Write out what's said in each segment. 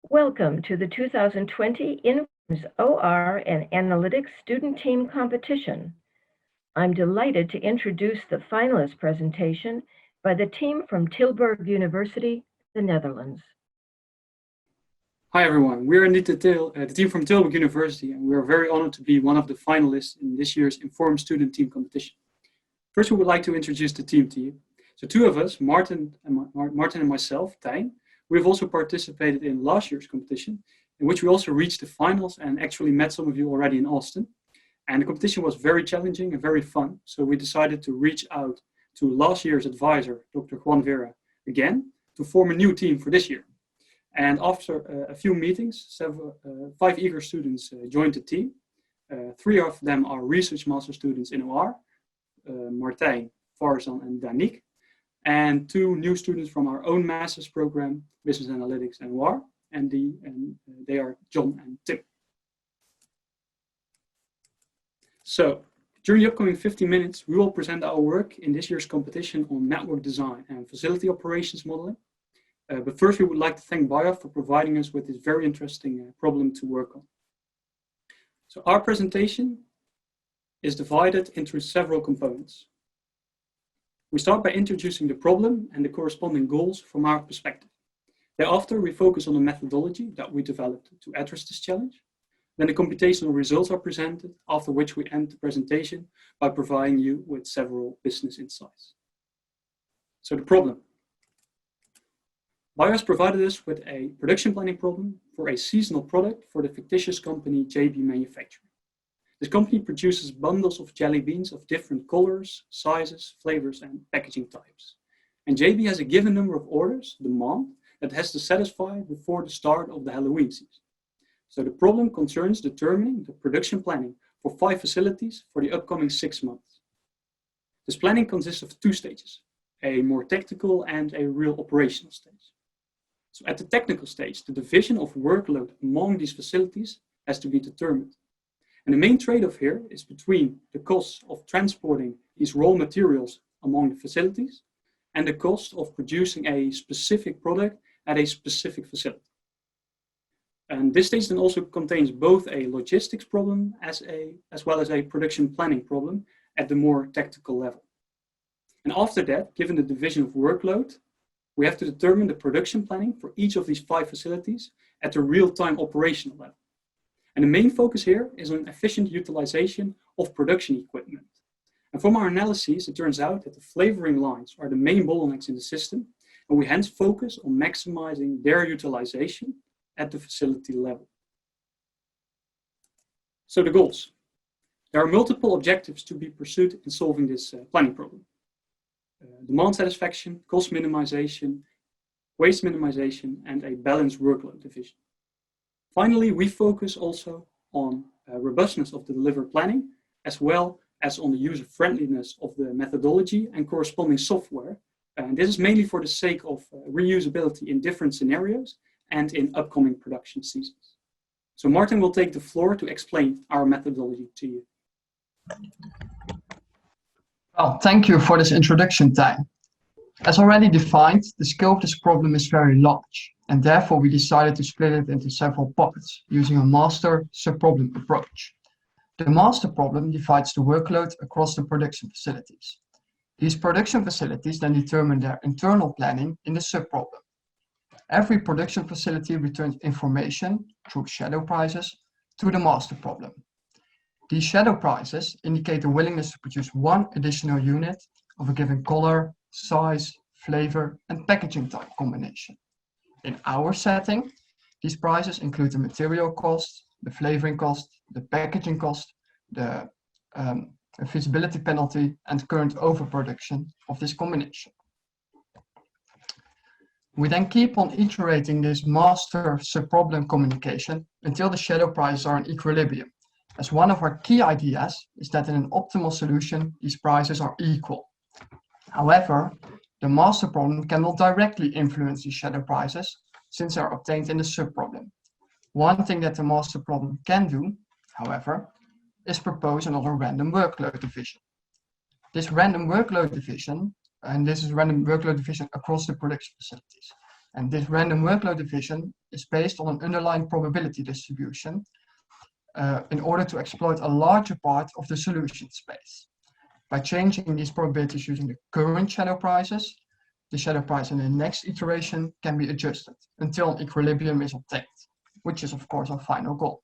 Welcome to the 2020 Informs OR and Analytics Student Team Competition. I'm delighted to introduce the finalist presentation by the team from Tilburg University, the Netherlands. Hi everyone, we're indeed the team from Tilburg University, and we're very honored to be one of the finalists in this year's Inform Student Team Competition. First, we would like to introduce the team to you. So two of us, Martin and myself, Tijn, we've also participated in last year's competition, in which we also reached the finals and actually met some of you already in Austin. And the competition was very challenging and very fun, so we decided to reach out to last year's advisor, Dr. Juan Vera, again, to form a new team for this year. And after a few meetings, 5 eager students joined the team. 3 of them are research master students in OR, Martijn, Farzan, and Danik. And 2 new students from our own master's program, Business Analytics and OR, and they are John and Tim. So, during the upcoming 50 minutes, we will present our work in this year's competition on network design and facility operations modeling. But first, we would like to thank BIOF for providing us with this very interesting problem to work on. So our presentation is divided into several components. We start by introducing the problem and the corresponding goals from our perspective. Thereafter, we focus on the methodology that we developed to address this challenge. Then the computational results are presented, after which we end the presentation by providing you with several business insights. So the problem. BIOS provided us with a production planning problem for a seasonal product for the fictitious company JB Manufacturing. This company produces bundles of jelly beans of different colors, sizes, flavors, and packaging types. And JB has a given number of orders, demand, that has to satisfy before the start of the Halloween season. So the problem concerns determining the production planning for 5 facilities for the upcoming 6 months. This planning consists of 2 stages, a more tactical and a real operational stage. So at the technical stage, the division of workload among these facilities has to be determined. And the main trade-off here is between the cost of transporting these raw materials among the facilities and the cost of producing a specific product at a specific facility. And this stage then also contains both a logistics problem as well as a production planning problem at the more tactical level. And after that, given the division of workload, we have to determine the production planning for each of these 5 facilities at the real-time operational level. And the main focus here is on efficient utilization of production equipment. And from our analyses, it turns out that the flavoring lines are the main bottlenecks in the system, and we hence focus on maximizing their utilization at the facility level. So the goals. There are multiple objectives to be pursued in solving this planning problem. Demand satisfaction, cost minimization, waste minimization, and a balanced workload division. Finally, we focus also on robustness of the delivered planning, as well as on the user-friendliness of the methodology and corresponding software. And this is mainly for the sake of reusability in different scenarios and in upcoming production seasons. So Martin will take the floor to explain our methodology to you. Well, thank you for this introduction, Tijn. As already defined, the scale of this problem is very large, and therefore we decided to split it into several parts using a master subproblem approach. The master problem divides the workload across the production facilities. These production facilities then determine their internal planning in the subproblem. Every production facility returns information through shadow prices to the master problem. These shadow prices indicate the willingness to produce 1 additional unit of a given color, size, flavor, and packaging type combination. In our setting, these prices include the material cost, the flavoring cost, the packaging cost, the feasibility penalty, and current overproduction of this combination. We then keep on iterating this master subproblem communication until the shadow prices are in equilibrium, as one of our key ideas is that in an optimal solution, these prices are equal. However, the master problem cannot directly influence these shadow prices since they are obtained in the subproblem. One thing that the master problem can do, however, is propose another random workload division. This random workload division, and this is random workload division across the production facilities. And this random workload division is based on an underlying probability distribution in order to exploit a larger part of the solution space. By changing these probabilities using the current shadow prices, the shadow price in the next iteration can be adjusted until an equilibrium is obtained, which is of course our final goal.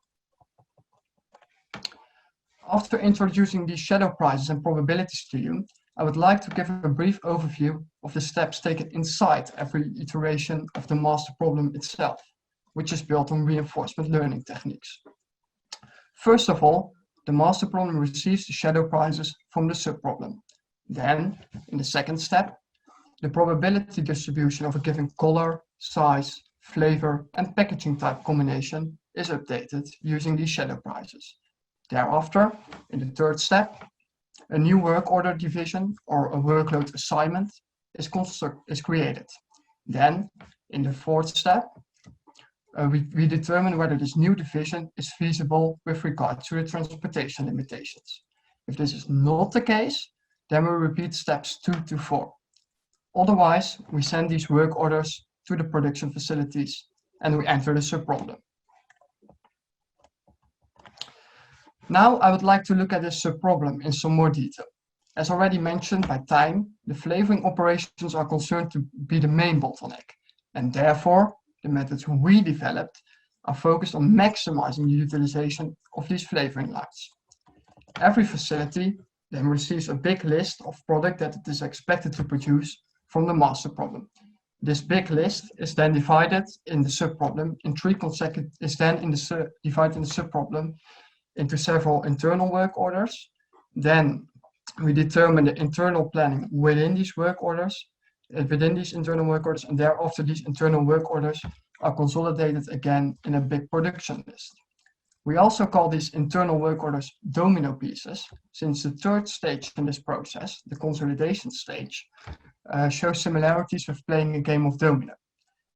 After introducing these shadow prices and probabilities to you, I would like to give a brief overview of the steps taken inside every iteration of the master problem itself, which is built on reinforcement learning techniques. First of all, the master problem receives the shadow prices from the subproblem. Then, in the second step, the probability distribution of a given color, size, flavor, and packaging type combination is updated using these shadow prices. Thereafter, in the third step, a new work order division or a workload assignment is created. Then, in the fourth step, we determine whether this new division is feasible with regard to the transportation limitations. If this is not the case, then we repeat steps 2 to 4. Otherwise, we send these work orders to the production facilities and we enter the subproblem. Now I would like to look at this subproblem in some more detail. As already mentioned by time, the flavoring operations are concerned to be the main bottleneck, and therefore the methods we developed are focused on maximizing the utilization of these flavoring lines. Every facility then receives a big list of product that it is expected to produce from the master problem. This big list is then divided in the subproblem into several internal work orders. Then we determine the internal planning within these work orders, within these internal work orders, and thereafter these internal work orders are consolidated again in a big production list. We also call these internal work orders domino pieces, since the third stage in this process, the consolidation stage, shows similarities with playing a game of domino.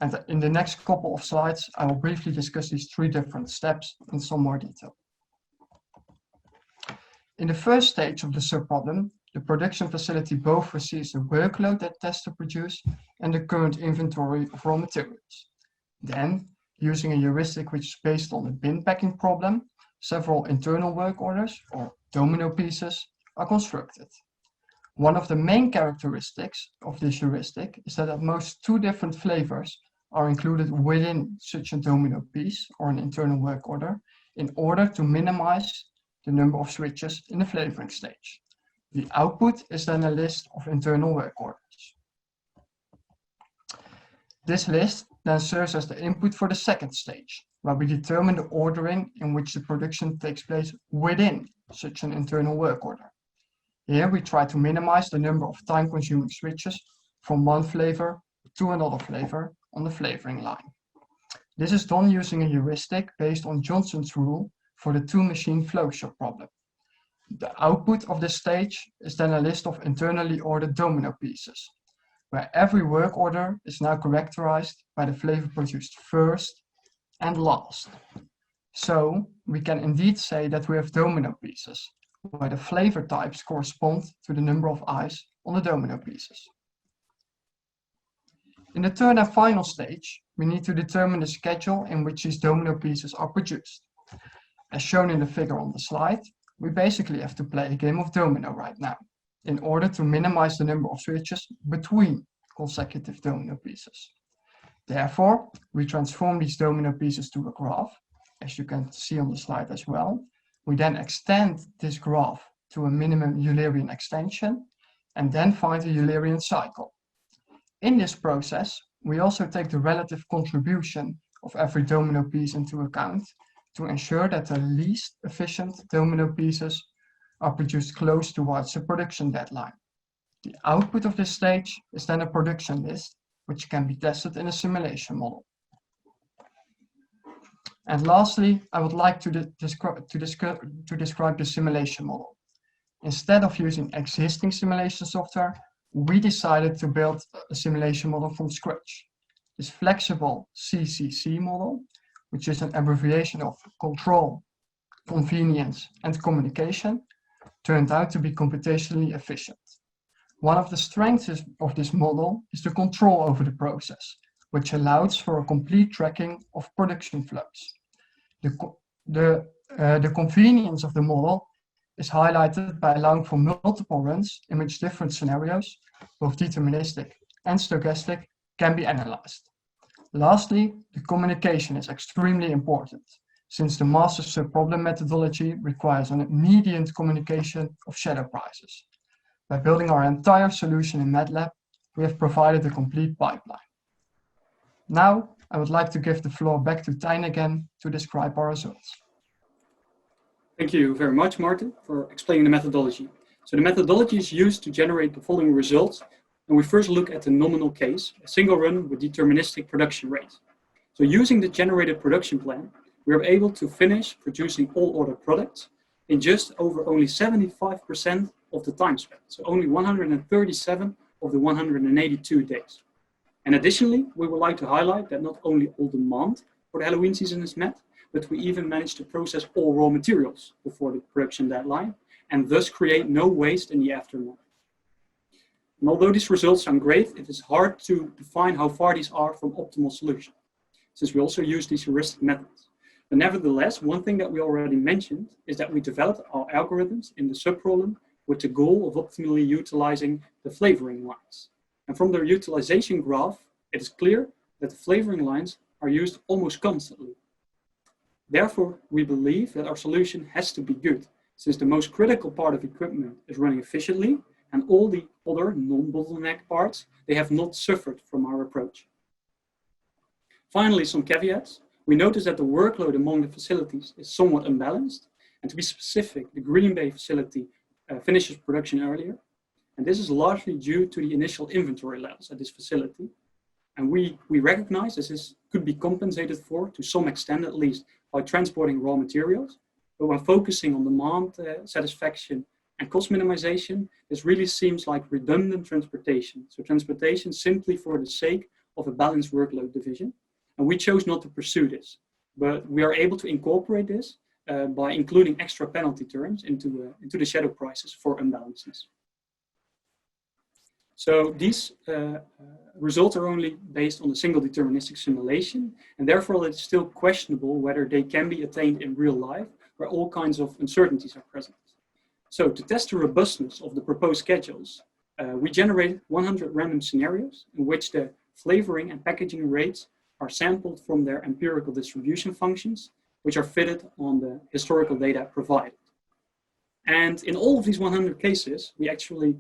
And in the next couple of slides, I will briefly discuss these 3 different steps in some more detail. In the first stage of the subproblem, the production facility both receives the workload that it has to produce and the current inventory of raw materials. Then, using a heuristic which is based on the bin packing problem, several internal work orders, or domino pieces, are constructed. One of the main characteristics of this heuristic is that at most 2 different flavors are included within such a domino piece or an internal work order in order to minimize the number of switches in the flavoring stage. The output is then a list of internal work orders. This list then serves as the input for the second stage, where we determine the ordering in which the production takes place within such an internal work order. Here we try to minimize the number of time-consuming switches from one flavor to another flavor on the flavoring line. This is done using a heuristic based on Johnson's rule for the 2-machine flowchart problem. The output of this stage is then a list of internally ordered domino pieces, where every work order is now characterized by the flavor produced first and last. So we can indeed say that we have domino pieces, where the flavor types correspond to the number of eyes on the domino pieces. In the third and final stage, we need to determine the schedule in which these domino pieces are produced. As shown in the figure on the slide, we basically have to play a game of domino right now, in order to minimize the number of switches between consecutive domino pieces. Therefore, we transform these domino pieces to a graph, as you can see on the slide as well. We then extend this graph to a minimum Eulerian extension, and then find a Eulerian cycle. In this process, we also take the relative contribution of every domino piece into account to ensure that the least efficient domino pieces are produced close towards the production deadline. The output of this stage is then a production list, which can be tested in a simulation model. And lastly, I would like to describe the simulation model. Instead of using existing simulation software, we decided to build a simulation model from scratch. This flexible CCC model, which is an abbreviation of control, convenience, and communication, turned out to be computationally efficient. One of the strengths of this model is the control over the process, which allows for a complete tracking of production flows. The convenience of the model is highlighted by allowing for multiple runs in which different scenarios, both deterministic and stochastic, can be analyzed. Lastly, the communication is extremely important, since the master subproblem methodology requires an immediate communication of shadow prices. By building our entire solution in MATLAB, we have provided a complete pipeline. Now, I would like to give the floor back to Tijn again to describe our results. Thank you very much, Martin, for explaining the methodology. So the methodology is used to generate the following results. And we first look at the nominal case, a single run with deterministic production rate. So using the generated production plan, we are able to finish producing all order products in just over only 75% of the time spent. So only 137 of the 182 days. And additionally, we would like to highlight that not only all demand for the Halloween season is met, but we even managed to process all raw materials before the production deadline and thus create no waste in the aftermath. And although these results sound great, it is hard to define how far these are from optimal solution, since we also use these heuristic methods. But nevertheless, one thing that we already mentioned is that we developed our algorithms in the subproblem with the goal of optimally utilizing the flavoring lines. And from their utilization graph, it is clear that the flavoring lines are used almost constantly. Therefore, we believe that our solution has to be good, since the most critical part of equipment is running efficiently, and all the other non-bottleneck parts, they have not suffered from our approach. Finally, some caveats. We notice that the workload among the facilities is somewhat unbalanced, and to be specific, the Green Bay facility finishes production earlier, and this is largely due to the initial inventory levels at this facility. And we recognize this could be compensated for, to some extent at least, by transporting raw materials. But when focusing on demand satisfaction and cost minimization, this really seems like redundant transportation. So transportation simply for the sake of a balanced workload division. And we chose not to pursue this. But we are able to incorporate this by including extra penalty terms into the shadow prices for imbalances. So these results are only based on a single deterministic simulation, and therefore it's still questionable whether they can be attained in real life, where all kinds of uncertainties are present. So to test the robustness of the proposed schedules, we generated 100 random scenarios in which the flavoring and packaging rates are sampled from their empirical distribution functions, which are fitted on the historical data provided. And in all of these 100 cases, we actually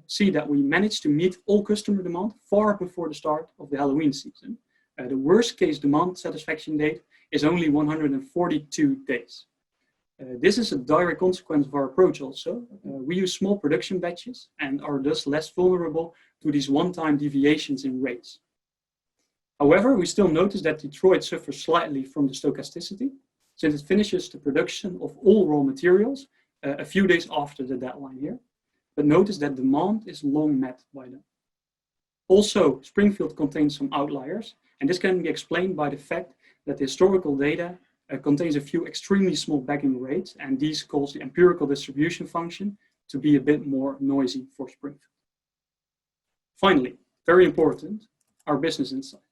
see that we managed to meet all customer demand far before the start of the Halloween season. The worst case demand satisfaction date is only 142 days. This is a direct consequence of our approach also. We use small production batches and are thus less vulnerable to these one-time deviations in rates. However, we still notice that Detroit suffers slightly from the stochasticity, since it finishes the production of all raw materials a few days after the deadline here. But notice that demand is long met by them. Also, Springfield contains some outliers, and this can be explained by the fact that the historical data contains a few extremely small bagging rates, and these cause the empirical distribution function to be a bit more noisy for Springfield. Finally, very important, our business insights.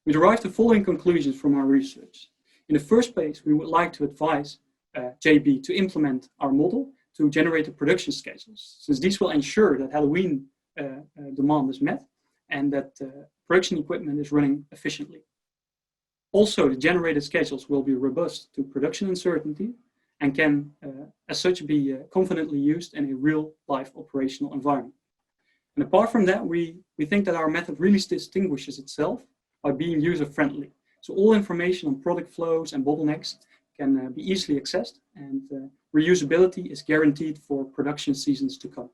We derived the following conclusions from our research. In the first place, we would like to advise JB to implement our model to generate the production schedules, since these will ensure that Halloween demand is met and that production equipment is running efficiently. Also, the generated schedules will be robust to production uncertainty and can, as such, be confidently used in a real-life operational environment. And apart from that, we think that our method really distinguishes itself by being user-friendly. So all information on product flows and bottlenecks can be easily accessed, and reusability is guaranteed for production seasons to come.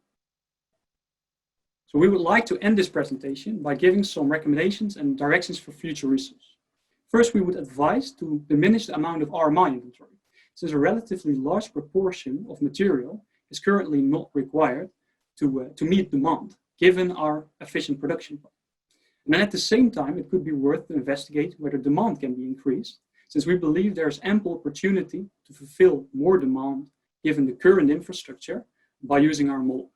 So we would like to end this presentation by giving some recommendations and directions for future research. First, we would advise to diminish the amount of RMI inventory, since a relatively large proportion of material is currently not required to meet demand, given our efficient production plan. And then at the same time, it could be worth to investigate whether demand can be increased, since we believe there is ample opportunity to fulfill more demand given the current infrastructure by using our model.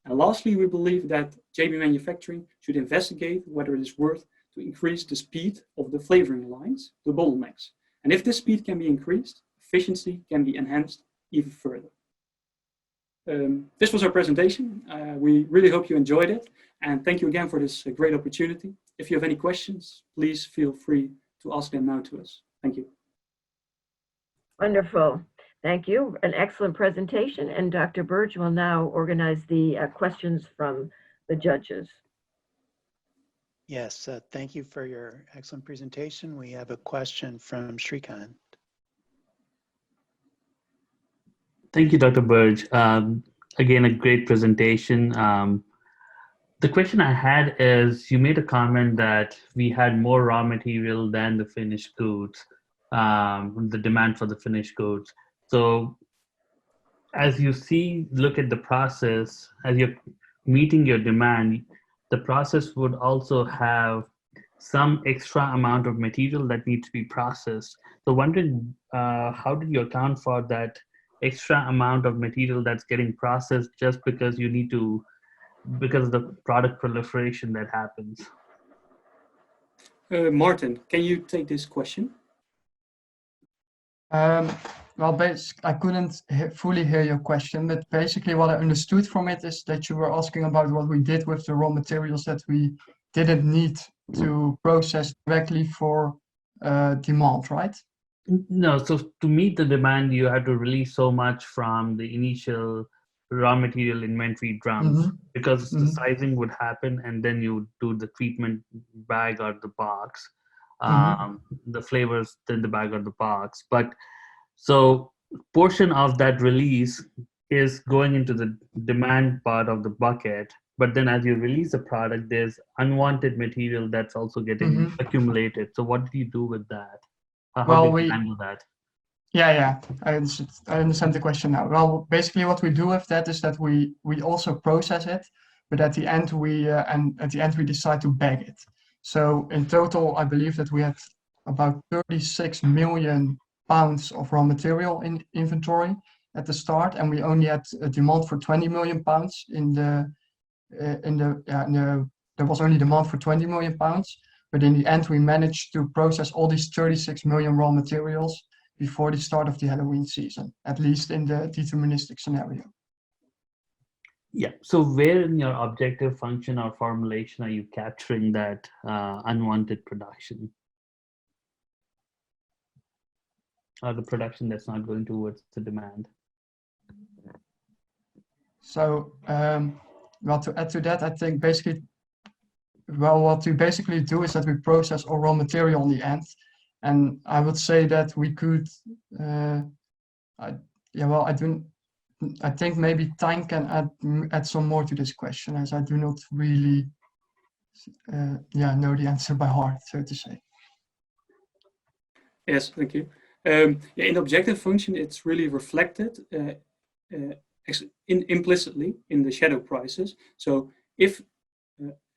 And lastly, we believe that JB Manufacturing should investigate whether it is worth to increase the speed of the flavoring lines, the bottlenecks. And if this speed can be increased, efficiency can be enhanced even further. This was our presentation. We really hope you enjoyed it. And thank you again for this great opportunity. If you have any questions, please feel free to ask them now to us. Thank you. Wonderful. Thank you. An excellent presentation. And Dr. Burge will now organize the questions from the judges. Yes, thank you for your excellent presentation. We have a question from Shrikant. Thank you, Dr. Burge. Again, a great presentation. The question I had is, you made a comment that we had more raw material than the finished goods, the demand for the finished goods. So as you look at the process, as you're meeting your demand, the process would also have some extra amount of material that needs to be processed. So wondering, how did you account for that extra amount of material that's getting processed just because because of the product proliferation that happens? Martin, can you take this question? Well, I couldn't fully hear your question, but basically what I understood from it is that you were asking about what we did with the raw materials that we didn't need to process directly for demand, right? No, so to meet the demand, you had to release so much from the initial raw material inventory drums because the sizing would happen and then you do the treatment bag or the box, the flavors, then the bag or the box. But so portion of that release is going into the demand part of the bucket. But then as you release the product, there's unwanted material that's also getting accumulated. So what did you do with that? How did you handle that? Yeah, I understand the question now. Well, basically what we do with that is that we also process it, but at the end we decide to bag it. So in total, I believe that we had about 36 million pounds of raw material in inventory at the start, and we only had a demand for 20 million pounds there was only demand for 20 million pounds, but in the end we managed to process all these 36 million raw materials before the start of the Halloween season, at least in the deterministic scenario. Yeah, so where in your objective function or formulation are you capturing that unwanted production? Or the production that's not going towards the demand? So, well, to add to that, I think what we basically do is that we process all raw material in the end. And I would say that we could, I think maybe Tijn can add some more to this question, as I do not really, know the answer by heart, so to say. Yes, thank you. In objective function, it's really reflected implicitly in the shadow prices. So if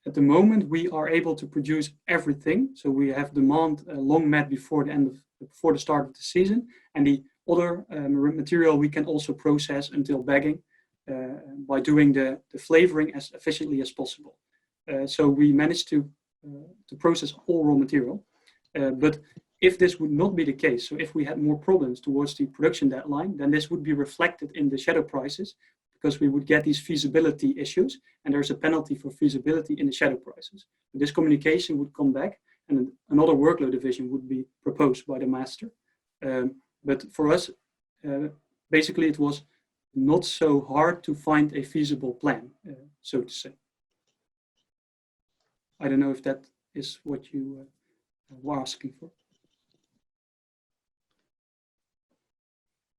at the moment we are able to produce everything, so we have demand long met before the start of the season, and the other material we can also process until bagging by doing the flavoring as efficiently as possible. So we managed to process all raw material, but if this would not be the case, so if we had more problems towards the production deadline, then this would be reflected in the shadow prices, because we would get these feasibility issues, and there's a penalty for feasibility in the shadow prices. This communication would come back, and another workload division would be proposed by the master. But for us, basically it was not so hard to find a feasible plan, so to say. I don't know if that is what you were asking for.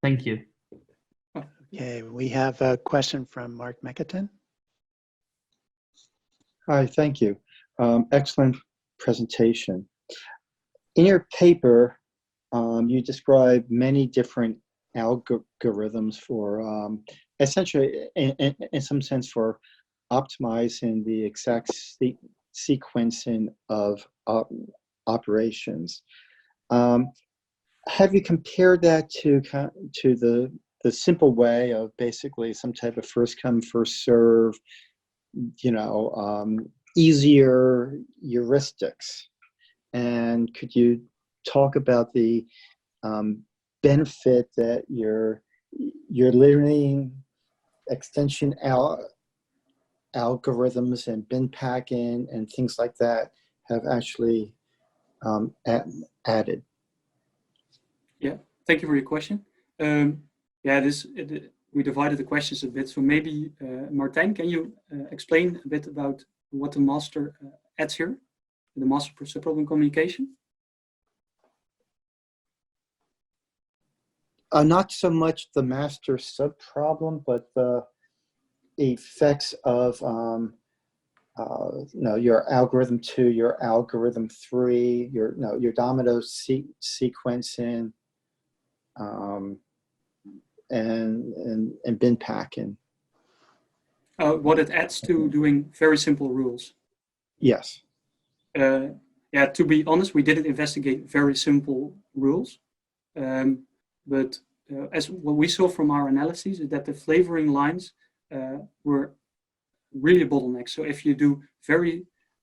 Thank you. Okay, we have a question from Mark Mekaton. Hi, thank you. Excellent presentation. In your paper, you describe many different algorithms for essentially, in some sense, for optimizing the exact sequencing of operations. Have you compared that to the simple way of basically some type of first come, first serve, easier heuristics And could you talk about the benefit that your learning extension algorithms and bin packing and things like that have actually added? Yeah, thank you for your question. We divided the questions a bit. So maybe, Martijn, can you explain a bit about what the master adds here, the master subproblem communication? Not so much the master subproblem, but the effects of your algorithm 2, your algorithm 3, your domino sequencing, and bin packing. What it adds to doing very simple rules. Yes. Yeah, to be honest, we didn't investigate very simple rules, but as what we saw from our analyses is that the flavoring lines were really a bottleneck. So if you do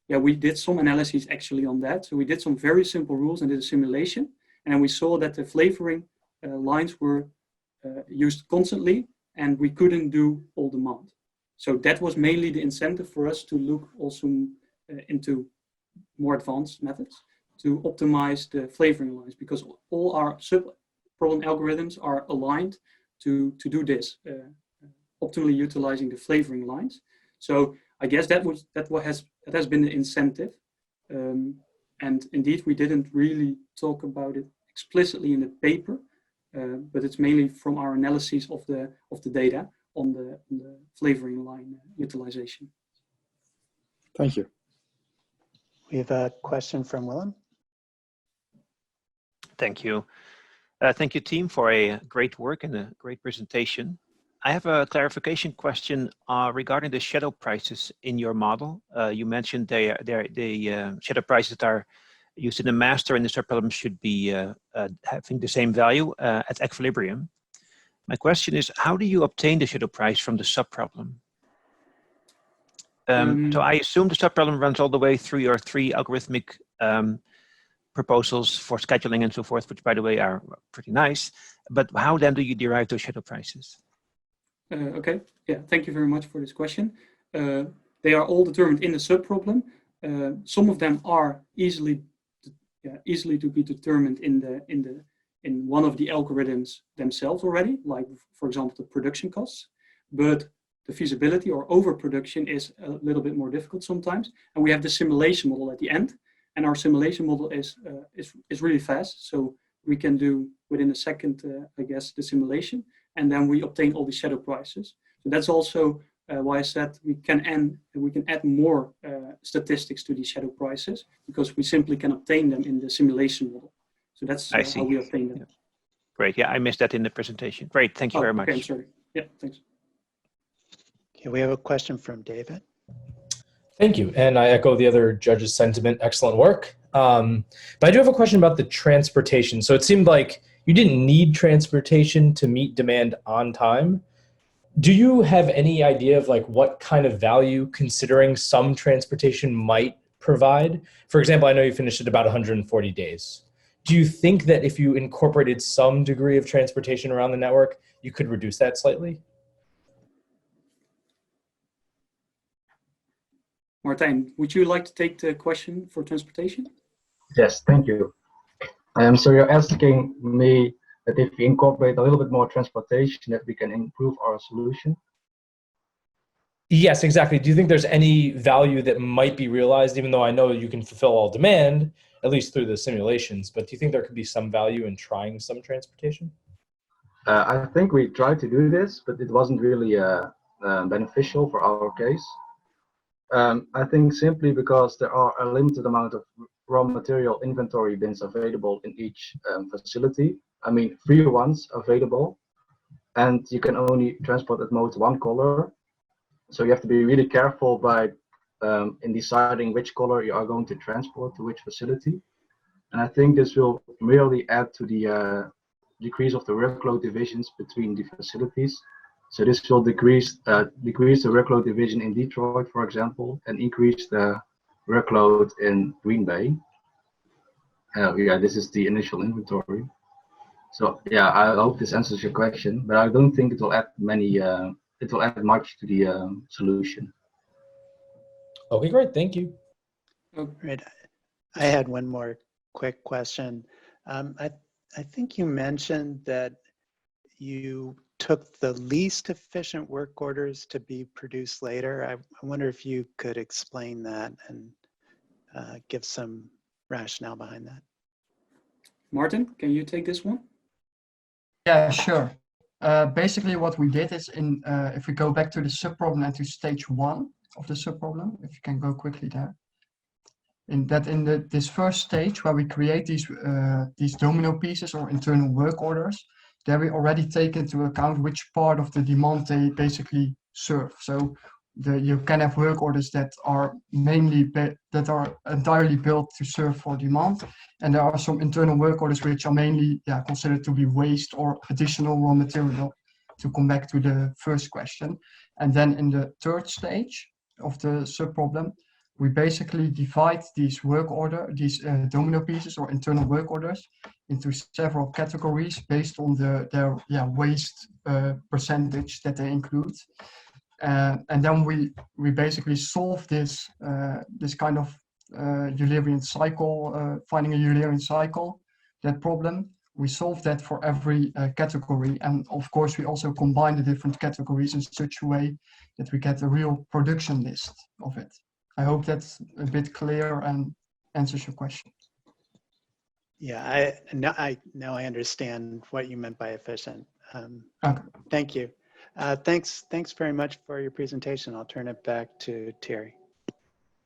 we did some analyses actually on that. So we did some very simple rules and did a simulation, and we saw that the flavoring lines were used constantly, and we couldn't do all demand. So that was mainly the incentive for us to look also into more advanced methods to optimize the flavoring lines, because all our subproblem algorithms are aligned to do this, optimally utilizing the flavoring lines. So I guess that has been the incentive, and indeed we didn't really talk about it explicitly in the paper, but it's mainly from our analysis of the data on the flavoring line utilization. Thank you. We have a question from Willem. Thank you. Thank you, team, for a great work and a great presentation. I have a clarification question regarding the shadow prices in your model. You mentioned the shadow prices that are used in the master and the subproblem should be having the same value at equilibrium. My question is, how do you obtain the shadow price from the subproblem? So I assume the subproblem runs all the way through your 3 algorithmic proposals for scheduling and so forth, which, by the way, are pretty nice. But how then do you derive those shadow prices? Okay, yeah, thank you very much for this question. They are all determined in the subproblem. Some of them are easily to be determined in one of the algorithms themselves already, like, for example, the production costs. But the feasibility or overproduction is a little bit more difficult sometimes. And we have the simulation model at the end. And our simulation model is really fast. So we can do within a second, I guess, the simulation. And then we obtain all the shadow prices. So that's also why I said we can add more statistics to these shadow prices, because we simply can obtain them in the simulation model. So that's how we obtain them. Yeah. Great. Yeah, I missed that in the presentation. Great. Thank you very much. Okay, I'm sorry. Yeah, thanks. Okay, we have a question from David. Thank you. And I echo the other judges' sentiment. Excellent work. But I do have a question about the transportation. So it seemed like you didn't need transportation to meet demand on time. Do you have any idea of like what kind of value considering some transportation might provide? For example, I know you finished at about 140 days. Do you think that if you incorporated some degree of transportation around the network, you could reduce that slightly? Martijn, would you like to take the question for transportation? Yes, thank you. So you're asking me that if we incorporate a little bit more transportation, that we can improve our solution? Yes, exactly. Do you think there's any value that might be realized, even though I know you can fulfill all demand, at least through the simulations, but do you think there could be some value in trying some transportation? I think we tried to do this, but it wasn't really beneficial for our case. I think simply because there are a limited amount of raw material inventory bins available in each facility. I mean, 3 ones available, and you can only transport at most 1 color. So you have to be really careful by in deciding which color you are going to transport to which facility. And I think this will merely add to the decrease of the workload divisions between the facilities. So this will decrease the workload division in Detroit, for example, and increase the workload in Green Bay. yeah, this is the initial inventory. So yeah, I hope this answers your question, but I don't think it will add many. It will add much to the solution. Okay, great. Thank you. Right. I had one more quick question. I think you mentioned that you took the least efficient work orders to be produced later. I wonder if you could explain that and give some rationale behind that. Martin, can you take this one? Yeah, sure. Basically, what we did is if we go back to the subproblem and to stage 1 of the subproblem, if you can go quickly there. In this first stage where we create these domino pieces or internal work orders, there we already take into account which part of the demand they basically serve. So you can have work orders that are entirely built to serve for demand, and there are some internal work orders which are mainly considered to be waste or additional raw material, to come back to the first question. And then in the third stage of the subproblem, we basically divide these domino pieces or internal work orders into several categories based on their waste percentage that they include. And then we basically solve this kind of Eulerian cycle, finding a Eulerian cycle, that problem. We solve that for every category. And of course, we also combine the different categories in such a way that we get a real production list of it. I hope that's a bit clear and answers your question. Yeah, now I understand what you meant by efficient. Okay. Thank you. Thanks very much for your presentation. I'll turn it back to Terry.